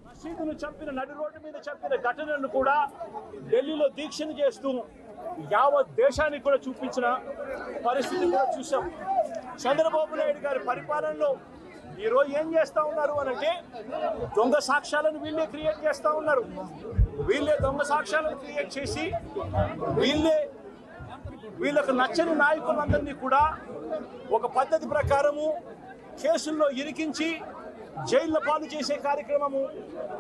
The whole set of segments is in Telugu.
రషీదును చంపిన నడి రోడ్డు మీద చంపిన ఘటనను కూడా ఢిల్లీలో దీక్షను చేస్తూ యావత్ దేశానికి కూడా చూపించిన పరిస్థితి కూడా చూసాం. చంద్రబాబు నాయుడు గారి పరిపాలనలో ఈరోజు ఏం చేస్తా ఉన్నారు అనంటే దొంగ సాక్ష్యాలను వీళ్ళే క్రియేట్ చేస్తూ ఉన్నారు. వీళ్ళే దొంగ సాక్ష్యాలను క్రియేట్ చేసి వీళ్ళకు నచ్చని నాయకులందరినీ కూడా ఒక పద్ధతి ప్రకారము కేసుల్లో ఇరికించి జైల్లో పాలు చేసే కార్యక్రమము,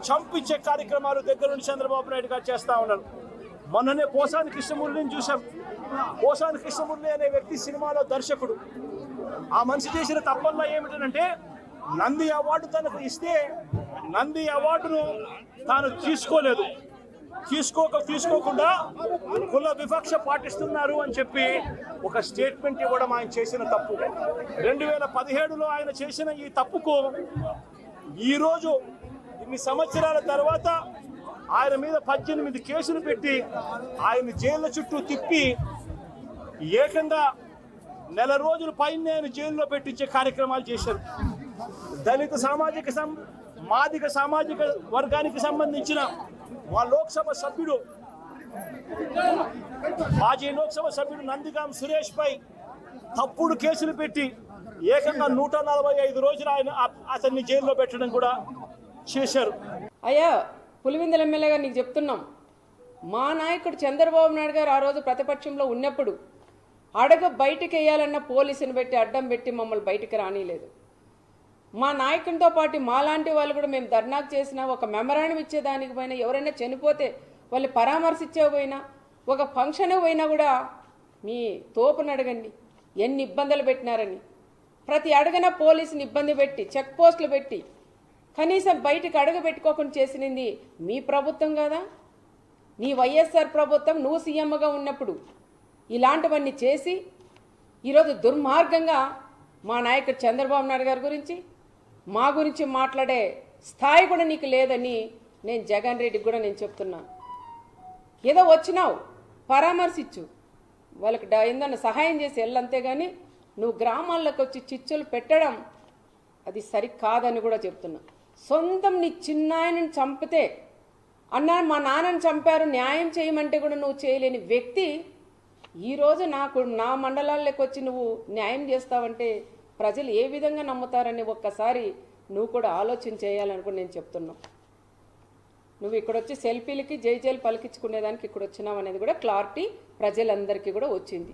చంపించే కార్యక్రమాలు దగ్గర నుండి చంద్రబాబు నాయుడు గారు చేస్తూ ఉన్నారు. మొన్ననే పోసాని కృష్ణమూర్తిని చూసాం. పోసాని కృష్ణమూర్తి అనే వ్యక్తి సినిమాలో దర్శకుడు. ఆ మనిషి చేసిన తప్పల్లో ఏమిటంటే నంది అవార్డు తనకు ఇస్తే నంది అవార్డును తాను తీసుకోకుండా కుల వివక్ష పాటిస్తున్నారు అని చెప్పి ఒక స్టేట్మెంట్ ఇవ్వడం ఆయన చేసిన తప్పు. 2017లో ఆయన చేసిన ఈ తప్పుకు ఈరోజు ఇన్ని సంవత్సరాల తర్వాత ఆయన మీద 18 కేసులు పెట్టి ఆయన జైళ్ళ చుట్టూ తిప్పి ఏకంగా నెల రోజుల పైన ఆయన జైల్లో పెట్టించే కార్యక్రమాలు చేశారు. దళిత మాదిగ సామాజిక వర్గానికి సంబంధించిన మా లోక్సభ సభ్యుడు, మాజీ లోక్సభ సభ్యుడు నందిగాం సురేష్ పై తప్పుడు కేసులు పెట్టి ఏకంగా 145 రోజులు అతన్ని జైల్లో పెట్టడం కూడా చేశారు. అయ్యా పులివెందుల ఎమ్మెల్యే గారు నీకు చెప్తున్నాం, మా నాయకుడు చంద్రబాబు నాయుడు గారు ఆ రోజు ప్రతిపక్షంలో ఉన్నప్పుడు బయటికి వేయాలన్న పోలీసుని పెట్టి అడ్డం పెట్టి మమ్మల్ని బయటికి రానిలేదు. మా నాయకునితో పాటు మాలాంటి వాళ్ళు కూడా మేము ధర్నాకు చేసినా, ఒక మెమరాండం ఇచ్చేదానికి పోయినా, ఎవరైనా చనిపోతే వాళ్ళు పరామర్శించే పోయినా, ఒక ఫంక్షన్ పోయినా కూడా మీ తోపుని అడగండి ఎన్ని ఇబ్బందులు పెట్టినారని. ప్రతి అడగన పోలీసుని ఇబ్బంది పెట్టి చెక్ పోస్టులు పెట్టి కనీసం బయటికి అడుగు పెట్టుకోకుండా చేసినది మీ ప్రభుత్వం కదా. నీ వైఎస్ఆర్ ప్రభుత్వం నువ్వు సీఎంగా ఉన్నప్పుడు ఇలాంటివన్నీ చేసి ఈరోజు దుర్మార్గంగా మా నాయకుడు చంద్రబాబు నాయుడు గారి గురించి మా గురించి మాట్లాడే స్థాయి కూడా నీకు లేదని నేను జగన్ రెడ్డికి కూడా నేను చెప్తున్నా. ఏదో వచ్చినావు పరామర్శించు, వాళ్ళకి ఏందన్నా సహాయం చేసి వెళ్ళంతే కానీ నువ్వు గ్రామాల్లోకి వచ్చి చిచ్చులు పెట్టడం అది సరికాదని కూడా చెప్తున్నా. సొంతం నీ చిన్నాయనని చంపితే అన్నా మా నాన్నని చంపారు న్యాయం చేయమంటే కూడా నువ్వు చేయలేని వ్యక్తి ఈరోజు నా మండలాల్లోకి వచ్చి నువ్వు న్యాయం చేస్తావంటే ప్రజలు ఏ విధంగా నమ్ముతారని ఒక్కసారి నువ్వు కూడా ఆలోచన చేయాలని కూడా నేను చెప్తున్నావు. నువ్వు ఇక్కడ వచ్చి సెల్ఫీలకి జై జైలు పలికించుకునేదానికి ఇక్కడ వచ్చినావు అనేది కూడా క్లారిటీ ప్రజలందరికీ కూడా వచ్చింది.